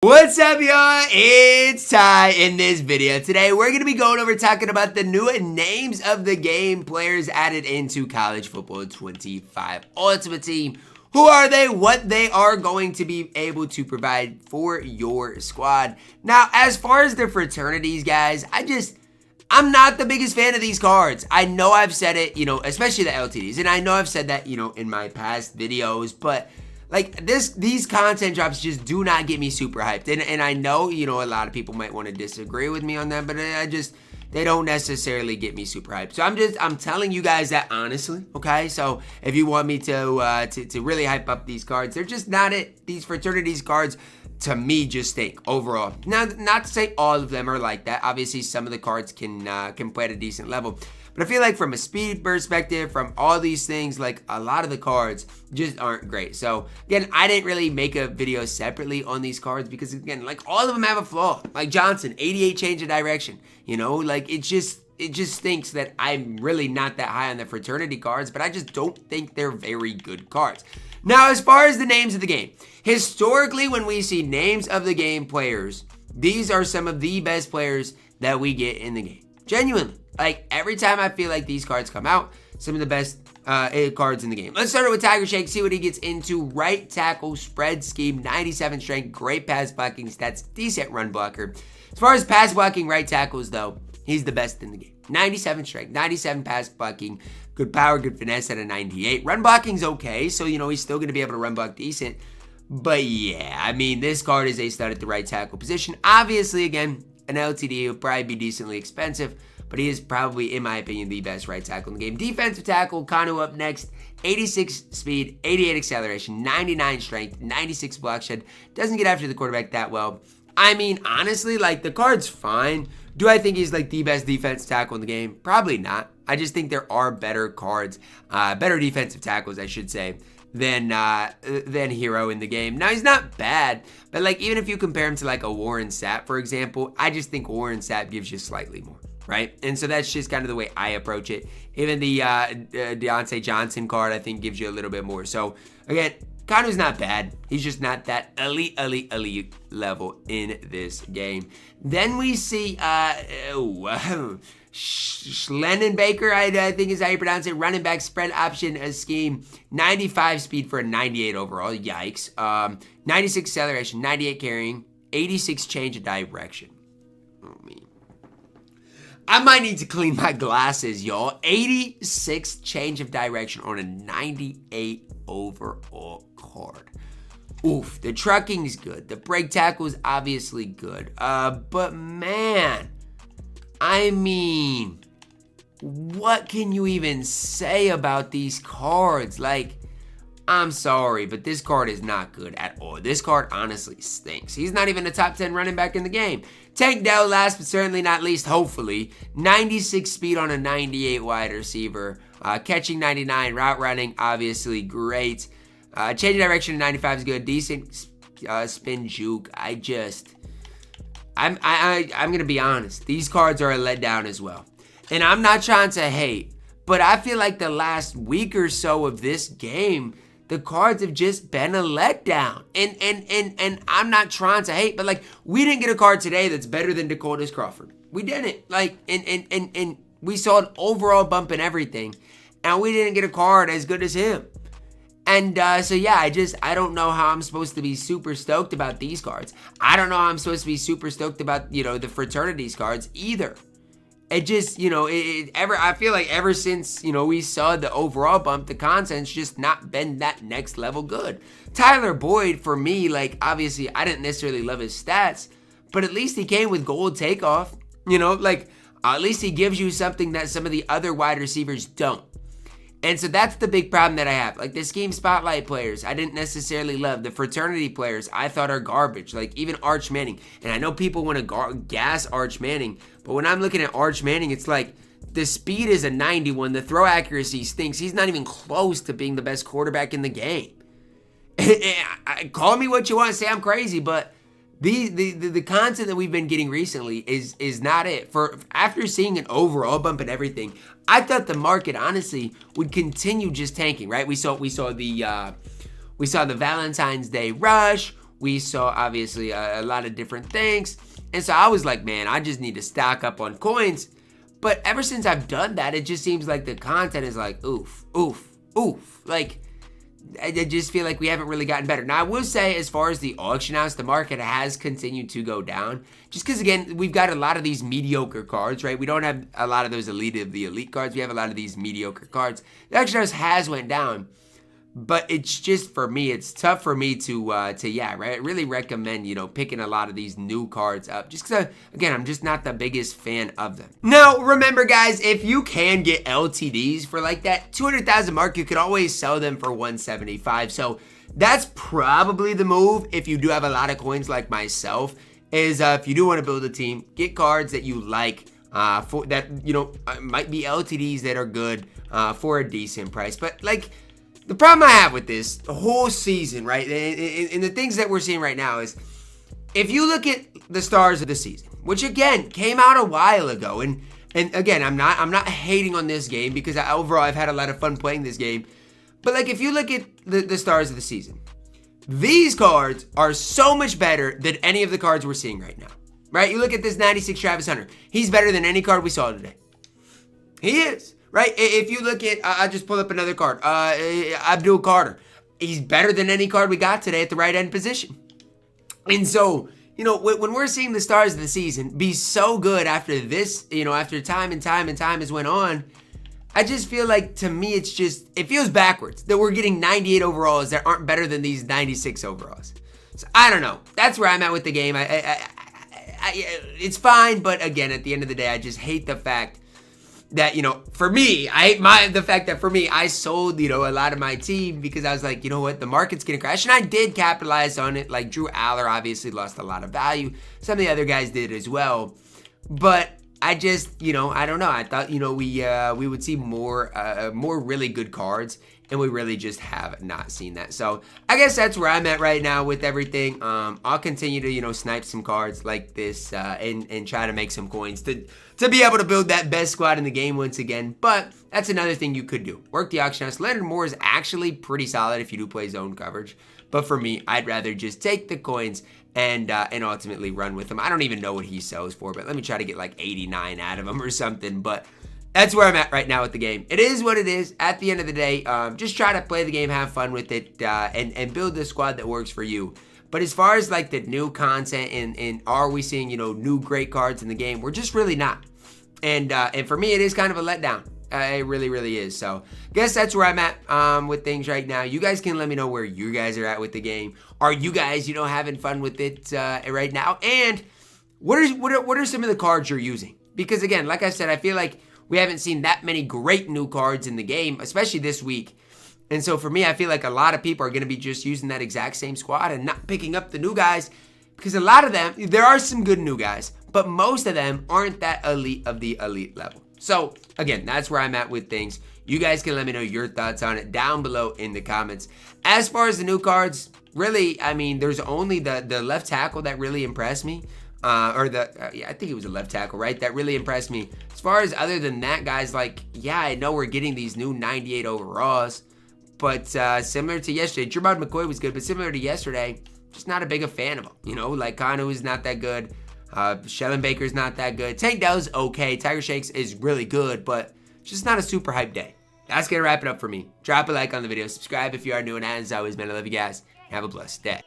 What's up, y'all? It's Ty. In this video today, we're going to be going over talking about the new names of the game players added into College Football 25 Ultimate Team. Who are they? What they are going to be able to provide for your squad. Now, as far as the fraternities, guys, I'm not the biggest fan of these cards. I know I've said it, especially the LTDs, and I know I've said that, in my past videos, but like these content drops just do not get me super hyped. And I know, a lot of people might want to disagree with me on that, but they don't necessarily get me super hyped. So I'm telling you guys that honestly, okay? So if you want me to really hype up these cards, they're just not it. These fraternities cards, to me, just stink overall. Now, not to say all of them are like that. Obviously, some of the cards can play at a decent level. But I feel like from a speed perspective, from all these things, like a lot of the cards just aren't great. So again, I didn't really make a video separately on these cards because again, like all of them have a flaw. Like Johnson, 88 change of direction. Like it just stinks that I'm really not that high on the fraternity cards, but I just don't think they're very good cards. Now, as far as the names of the game, historically, when we see names of the game players, these are some of the best players that we get in the game. Genuinely. Like, every time I feel like these cards come out, some of the best cards in the game. Let's start it with Tiger Shake, see what he gets into. Right tackle, spread scheme, 97 strength, great pass blocking stats, decent run blocker. As far as pass blocking right tackles, though, he's the best in the game. 97 strength, 97 pass blocking, good power, good finesse at a 98. Run blocking's okay, so, he's still going to be able to run block decent. But, yeah, I mean, this card is a stud at the right tackle position. Obviously, again, an LTD will probably be decently expensive, but he is probably, in my opinion, the best right tackle in the game. Defensive tackle, Kanu up next. 86 speed, 88 acceleration, 99 strength, 96 block shed. Doesn't get after the quarterback that well. I mean, honestly, like, the card's fine. Do I think he's, like, the best defensive tackle in the game? Probably not. I just think there are better cards, better defensive tackles, I should say, than Hero in the game. Now, he's not bad, but, like, even if you compare him to, like, a Warren Sapp, for example, I just think Warren Sapp gives you slightly more. Right? And so that's just kind of the way I approach it. Even the Deontay Johnson card, I think, gives you a little bit more. So, again, Kanu's not bad. He's just not that elite level in this game. Then we see Schlenbaker, I think is how you pronounce it. Running back spread option scheme. 95 speed for a 98 overall. Yikes. 96 acceleration, 98 carrying, 86 change of direction. Oh, man. I might need to clean my glasses, y'all. 86 change of direction on a 98 overall card. Oof, the trucking's good. The break tackle is obviously good. But man, I mean, what can you even say about these cards? Like, I'm sorry, but this card is not good at all. This card honestly stinks. He's not even a top 10 running back in the game. Tank Dell, last but certainly not least, hopefully. 96 speed on a 98 wide receiver. Catching 99, route running, obviously great. Change of direction to 95 is good. Decent spin juke. I'm going to be honest. These cards are a letdown as well. And I'm not trying to hate, but I feel like the last week or so of this game, the cards have just been a letdown. And I'm not trying to hate, but like, we didn't get a card today that's better than Dakota's Crawford. We didn't. Like, and we saw an overall bump in everything, and we didn't get a card as good as him. And so yeah, I don't know how I'm supposed to be super stoked about these cards. I don't know how I'm supposed to be super stoked about, the fraternities cards either. It just, I feel like ever since, we saw the overall bump, the content's just not been that next level good. Tyler Boyd, for me, like, obviously, I didn't necessarily love his stats, but at least he came with gold takeoff, at least he gives you something that some of the other wide receivers don't. And so that's the big problem that I have. Like, the scheme spotlight players, I didn't necessarily love. The fraternity players, I thought are garbage. Like, even Arch Manning. And I know people want to gas Arch Manning, but when I'm looking at Arch Manning, it's like, the speed is a 91. The throw accuracy stinks. He's not even close to being the best quarterback in the game. Call me what you want, say I'm crazy, but the content that we've been getting recently is not it. After seeing an overall bump and everything, I thought the market honestly would continue just tanking, right? We saw the Valentine's Day rush. we saw obviously a lot of different things. And so I was like, man, I just need to stock up on coins. But ever since I've done that, it just seems like the content is like, oof, oof, oof. Like, I just feel like we haven't really gotten better. Now, I will say, as far as the auction house, the market has continued to go down. Just because, again, we've got a lot of these mediocre cards, right? We don't have a lot of those elite cards. We have a lot of these mediocre cards. The auction house has went down. But it's just, for me, it's tough for me to really recommend, picking a lot of these new cards up. Just because, again, I'm just not the biggest fan of them. Now, remember, guys, if you can get LTDs for like that 200,000 mark, you could always sell them for 175. So that's probably the move if you do have a lot of coins like myself, is if you do want to build a team, get cards that you like for that, might be LTDs that are good for a decent price. But, like, the problem I have with this the whole season, right, and the things that we're seeing right now is, if you look at the stars of the season, which again came out a while ago, and again, I'm not hating on this game, because overall I've had a lot of fun playing this game, but like, if you look at the stars of the season, these cards are so much better than any of the cards we're seeing right now, right? You look at this 96 Travis Hunter, he's better than any card we saw today. He is. Right? If you look at, I just pull up another card. Abdul Carter. He's better than any card we got today at the right end position. And so, when we're seeing the stars of the season be so good after this, after time and time has went on, I just feel like, to me, it feels backwards that we're getting 98 overalls that aren't better than these 96 overalls. So, I don't know. That's where I'm at with the game. It's fine, but again, at the end of the day, I just hate the fact that, for me, I hate the fact that for me, I sold, a lot of my team, because I was like, you know what, the market's gonna crash, and I did capitalize on it. Like, Drew Aller obviously lost a lot of value. Some of the other guys did as well, but I just, I don't know. I thought, we would see more really good cards, and we really just have not seen that. So I guess that's where I'm at right now with everything. I'll continue to, snipe some cards like this and try to make some coins to be able to build that best squad in the game once again. But that's another thing you could do. Work the auction house. Leonard Moore is actually pretty solid if you do play zone coverage. But for me, I'd rather just take the coins and ultimately run with them. I don't even know what he sells for, but let me try to get like 89 out of him or something. But that's where I'm at right now with the game. It is what it is. At the end of the day, just try to play the game, have fun with it, and build the squad that works for you. But as far as like the new content and are we seeing, new great cards in the game, we're just really not. And for me, it is kind of a letdown. It really, really is. So, guess that's where I'm at with things right now. You guys can let me know where you guys are at with the game. Are you guys, having fun with it right now? And what are some of the cards you're using? Because again, like I said, I feel like we haven't seen that many great new cards in the game, especially this week. And so for me, I feel like a lot of people are going to be just using that exact same squad and not picking up the new guys, because a lot of them, there are some good new guys, but most of them aren't that elite of the elite level. So again, that's where I'm at with things. You guys can let me know your thoughts on it down below in the comments. As far as the new cards, really, I mean, there's only the left tackle that really impressed me. I think it was a left tackle, right? That really impressed me. As far as other than that, guys, like, yeah, I know we're getting these new 98 overalls, but similar to yesterday, Jermod McCoy was good, but similar to yesterday, just not a big a fan of him. Like Kanu is not that good. Schlenbaker's not that good. Tank Dell's okay. Tiger Shanks is really good, but just not a super hype day. That's going to wrap it up for me. Drop a like on the video. Subscribe if you are new, and as always, man, I love you guys. Have a blessed day.